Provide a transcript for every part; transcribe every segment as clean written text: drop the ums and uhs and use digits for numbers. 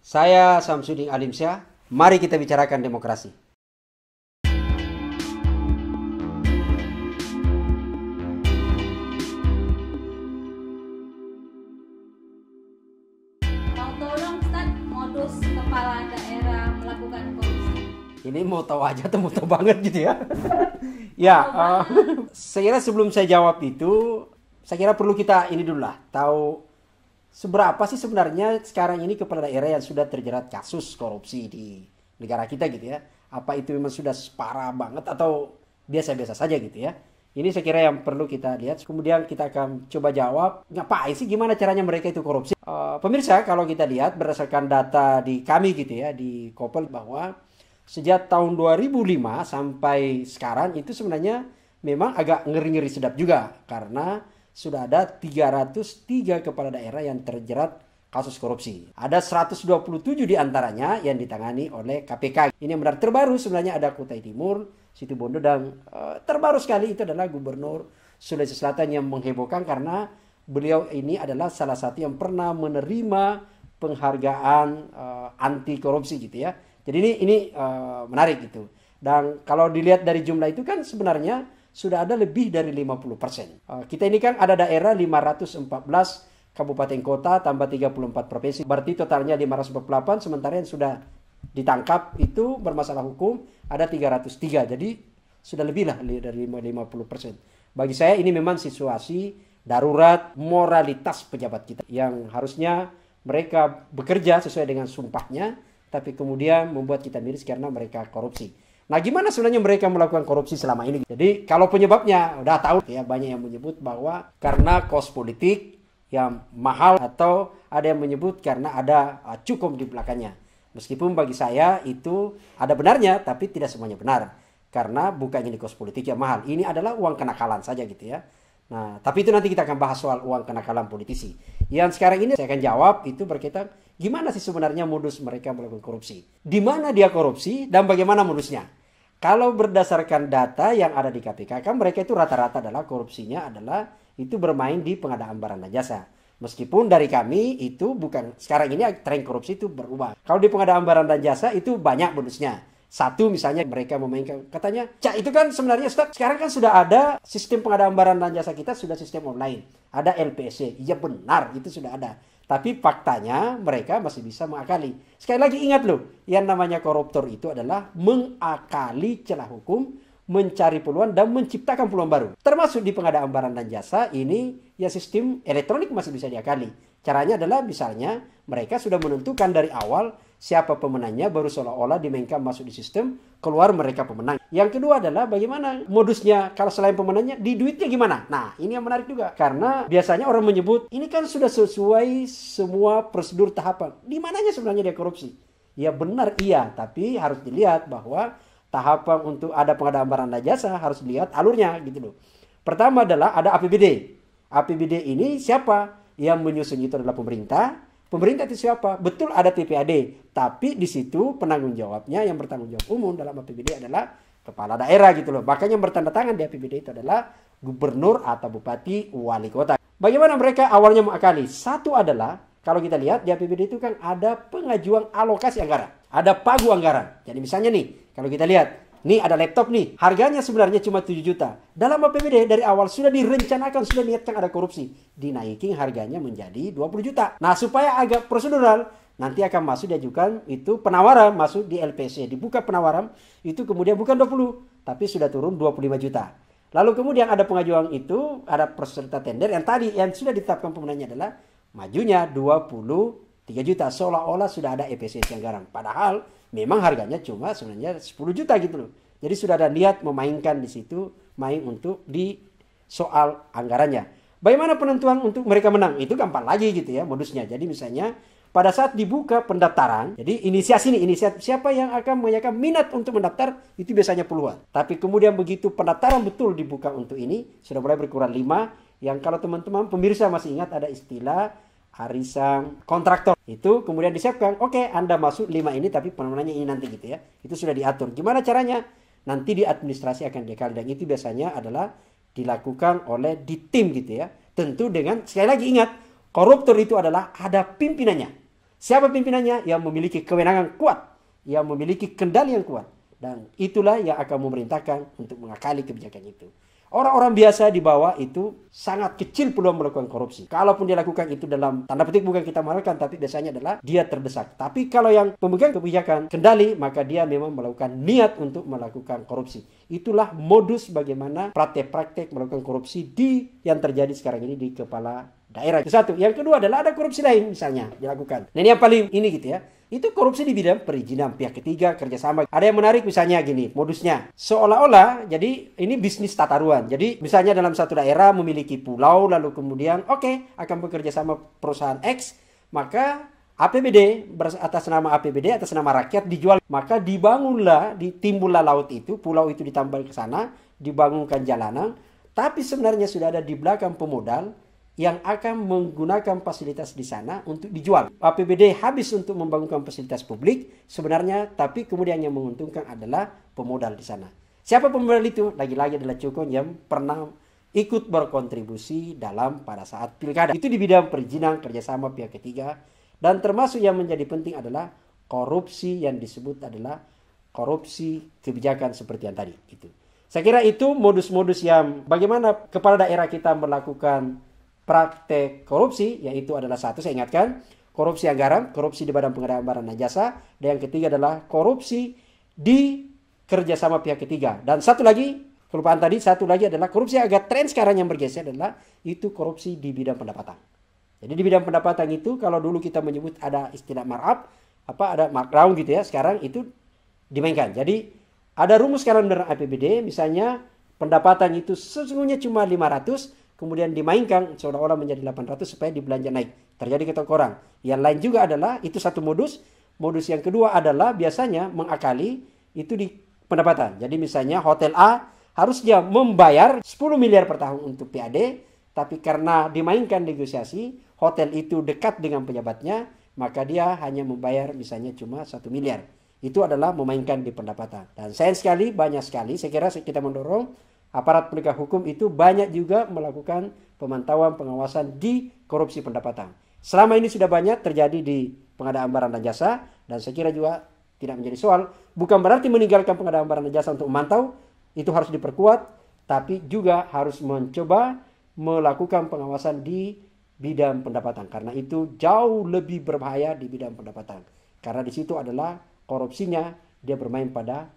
Saya Samsudin Alimsyah, mari kita bicarakan demokrasi. Mau tahu dong Ustaz, modus kepala daerah melakukan korupsi? Ini mau tahu aja atau mau tahu banget gitu ya? Ya, saya kira sebelum saya jawab itu, saya kira perlu kita ini dulu lah, tahu seberapa sih sebenarnya sekarang ini kepala daerah yang sudah terjerat kasus korupsi di negara kita gitu ya. Apa itu memang sudah parah banget atau biasa-biasa saja gitu ya. Ini saya kira yang perlu kita lihat. Kemudian kita akan coba jawab, ngapain sih, gimana caranya mereka itu korupsi. Pemirsa, kalau kita lihat berdasarkan data di kami gitu ya, di Kopel, bahwa sejak tahun 2005 sampai sekarang itu sebenarnya memang agak ngeri-ngeri sedap juga. Karena sudah ada 303 kepala daerah yang terjerat kasus korupsi. Ada 127 diantaranya yang ditangani oleh KPK. Ini yang benar terbaru sebenarnya ada Kutai Timur, Situbondo, dan terbaru sekali itu adalah Gubernur Sulawesi Selatan yang menghebohkan karena beliau ini adalah salah satu yang pernah menerima penghargaan anti korupsi gitu ya. Jadi ini menarik gitu. Dan kalau dilihat dari jumlah itu kan sebenarnya sudah ada lebih dari 50%. Kita ini kan ada daerah 514 kabupaten kota tambah 34 provinsi. Berarti totalnya 548, sementara yang sudah ditangkap itu bermasalah hukum ada 303. Jadi sudah lebih lah dari 50%. Bagi saya ini memang situasi darurat moralitas pejabat kita yang harusnya mereka bekerja sesuai dengan sumpahnya, tapi kemudian membuat kita miris karena mereka korupsi. Nah, gimana sebenarnya mereka melakukan korupsi selama ini? Jadi kalau penyebabnya udah tahu ya, banyak yang menyebut bahwa karena kos politik yang mahal, atau ada yang menyebut karena ada cukup di belakangnya. Meskipun bagi saya itu ada benarnya, tapi tidak semuanya benar. Karena bukan ini kos politik yang mahal. Ini adalah uang kenakalan saja gitu ya. Nah, tapi itu nanti kita akan bahas soal uang kenakalan politisi. Yang sekarang ini saya akan jawab itu berkaitan gimana sih sebenarnya modus mereka melakukan korupsi. Di mana dia korupsi dan bagaimana modusnya. Kalau berdasarkan data yang ada di KPK, kan mereka itu rata-rata adalah korupsinya adalah itu bermain di pengadaan barang dan jasa. Meskipun dari kami itu bukan, sekarang ini tren korupsi itu berubah. Kalau di pengadaan barang dan jasa itu banyak modusnya. Satu misalnya mereka memainkan, katanya, Cak itu kan sebenarnya Ustaz, sekarang kan sudah ada sistem pengadaan barang dan jasa kita sudah sistem online. Ada LPSC, iya benar itu sudah ada. Tapi faktanya mereka masih bisa mengakali. Sekali lagi ingat loh, yang namanya koruptor itu adalah mengakali celah hukum, mencari peluang dan menciptakan peluang baru. Termasuk di pengadaan barang dan jasa ini ya sistem elektronik masih bisa diakali. Caranya adalah misalnya mereka sudah menentukan dari awal siapa pemenangnya, baru seolah-olah dimainkan masuk di sistem, keluar mereka pemenang. Yang kedua adalah bagaimana modusnya kalau selain pemenangnya, di duitnya gimana? Nah, ini yang menarik juga. Karena biasanya orang menyebut, ini kan sudah sesuai semua prosedur tahapan. Di mananya sebenarnya dia korupsi? Ya benar iya, tapi harus dilihat bahwa tahapan untuk ada pengadaan barang dan jasa harus dilihat alurnya gitu loh. Pertama adalah ada APBD. APBD ini siapa? Yang menyusun itu adalah pemerintah. Pemerintah itu siapa? Betul ada TPAD, tapi di situ penanggung jawabnya yang bertanggung jawab umum dalam APBD adalah kepala daerah gitu loh. Bahkan yang bertanda tangan di APBD itu adalah gubernur atau bupati, wali kota. Bagaimana mereka awalnya mengakali? Satu adalah kalau kita lihat di APBD itu kan ada pengajuan alokasi anggaran, ada pagu anggaran. Jadi misalnya nih, kalau kita lihat nih ada laptop nih, harganya sebenarnya cuma 7 juta. Dalam APBD dari awal sudah direncanakan, sudah niatkan ada korupsi. Dinaikin harganya menjadi 20 juta. Nah supaya agak prosedural, nanti akan masuk diajukan itu penawaran, masuk di LPC. Dibuka penawaran, itu kemudian bukan 20, tapi sudah turun 25 juta. Lalu kemudian ada pengajuan itu, ada peserta tender yang tadi, yang sudah ditetapkan pemenangnya adalah majunya 23 juta. Seolah-olah sudah ada efisiensi anggaran. Padahal memang harganya cuma sebenarnya 10 juta gitu loh. Jadi sudah ada niat memainkan di situ, main untuk di soal anggarannya. Bagaimana penentuan untuk mereka menang? Itu gampang lagi gitu ya modusnya. Jadi misalnya pada saat dibuka pendaftaran, jadi inisiasi siapa yang akan menyatakan minat untuk mendaftar, itu biasanya puluhan. Tapi kemudian begitu pendaftaran betul dibuka untuk ini, sudah mulai berkurang 5. Yang kalau teman-teman pemirsa masih ingat ada istilah arisan kontraktor. Itu kemudian disiapkan, oke, Anda masuk 5 ini tapi pemenangnya ini nanti gitu ya. Itu sudah diatur. Gimana caranya? Nanti di administrasi akan dikali, dan itu biasanya adalah dilakukan oleh di tim gitu ya. Tentu dengan, sekali lagi ingat, koruptor itu adalah ada pimpinannya. Siapa pimpinannya? Yang memiliki kewenangan kuat, yang memiliki kendali yang kuat. Dan itulah yang akan memerintahkan untuk mengakali kebijakan itu. Orang-orang biasa di bawah itu sangat kecil peluang melakukan korupsi. Kalaupun dia lakukan itu dalam tanda petik bukan kita marahkan, tapi biasanya adalah dia terdesak. Tapi kalau yang pemegang kebijakan kendali, maka dia memang melakukan niat untuk melakukan korupsi. Itulah modus bagaimana praktek-praktek melakukan korupsi yang terjadi sekarang ini di kepala daerah. Itu satu. Yang kedua adalah ada korupsi lain misalnya dilakukan. Nah ini yang paling ini gitu ya. Itu korupsi di bidang perizinan pihak ketiga, kerjasama. Ada yang menarik misalnya gini, modusnya. Seolah-olah, jadi ini bisnis tata ruang. Jadi misalnya dalam satu daerah memiliki pulau, lalu kemudian akan bekerja sama perusahaan X, maka APBD, atas nama APBD, atas nama rakyat dijual. Maka ditimbullah laut itu, pulau itu ditambal ke sana, dibangunkan jalanan. Tapi sebenarnya sudah ada di belakang pemodal yang akan menggunakan fasilitas di sana untuk dijual. APBD habis untuk membangunkan fasilitas publik sebenarnya, tapi kemudian yang menguntungkan adalah pemodal di sana. Siapa pemodal itu? Lagi-lagi adalah Cukong yang pernah ikut berkontribusi pada saat pilkada. Itu di bidang perizinan, kerjasama pihak ketiga. Dan termasuk yang menjadi penting adalah korupsi yang disebut adalah korupsi kebijakan seperti yang tadi. Saya kira itu modus-modus yang bagaimana kepala daerah kita melakukan praktek korupsi, yaitu adalah satu, saya ingatkan, korupsi anggaran, korupsi di badan pengadaan barang dan jasa, dan yang ketiga adalah korupsi di kerjasama pihak ketiga. Dan satu lagi, kelupaan tadi, satu lagi adalah korupsi agak tren sekarang yang bergeser adalah itu korupsi di bidang pendapatan. Jadi di bidang pendapatan itu, kalau dulu kita menyebut ada istilah markup, ada markdown gitu ya, sekarang itu dimainkan. Jadi ada rumus sekarang dalam APBD, misalnya pendapatan itu sesungguhnya cuma 500, kemudian dimainkan seolah-olah menjadi 800 supaya dibelanja naik. Terjadi ketok orang. Yang lain juga adalah, itu satu modus. Modus yang kedua adalah biasanya mengakali itu di pendapatan. Jadi misalnya hotel A harusnya membayar 10 miliar per tahun untuk PAD, tapi karena dimainkan negosiasi, hotel itu dekat dengan pejabatnya, maka dia hanya membayar misalnya cuma 1 miliar. Itu adalah memainkan di pendapatan. Dan sayang sekali, banyak sekali, saya kira kita mendorong aparat penegak hukum itu banyak juga melakukan pemantauan pengawasan di korupsi pendapatan. Selama ini sudah banyak terjadi di pengadaan barang dan jasa, dan saya kira juga tidak menjadi soal. Bukan berarti meninggalkan pengadaan barang dan jasa untuk memantau, itu harus diperkuat, tapi juga harus mencoba melakukan pengawasan di bidang pendapatan. Karena itu jauh lebih berbahaya di bidang pendapatan. Karena di situ adalah korupsinya, dia bermain pada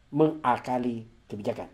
mengakali kebijakan.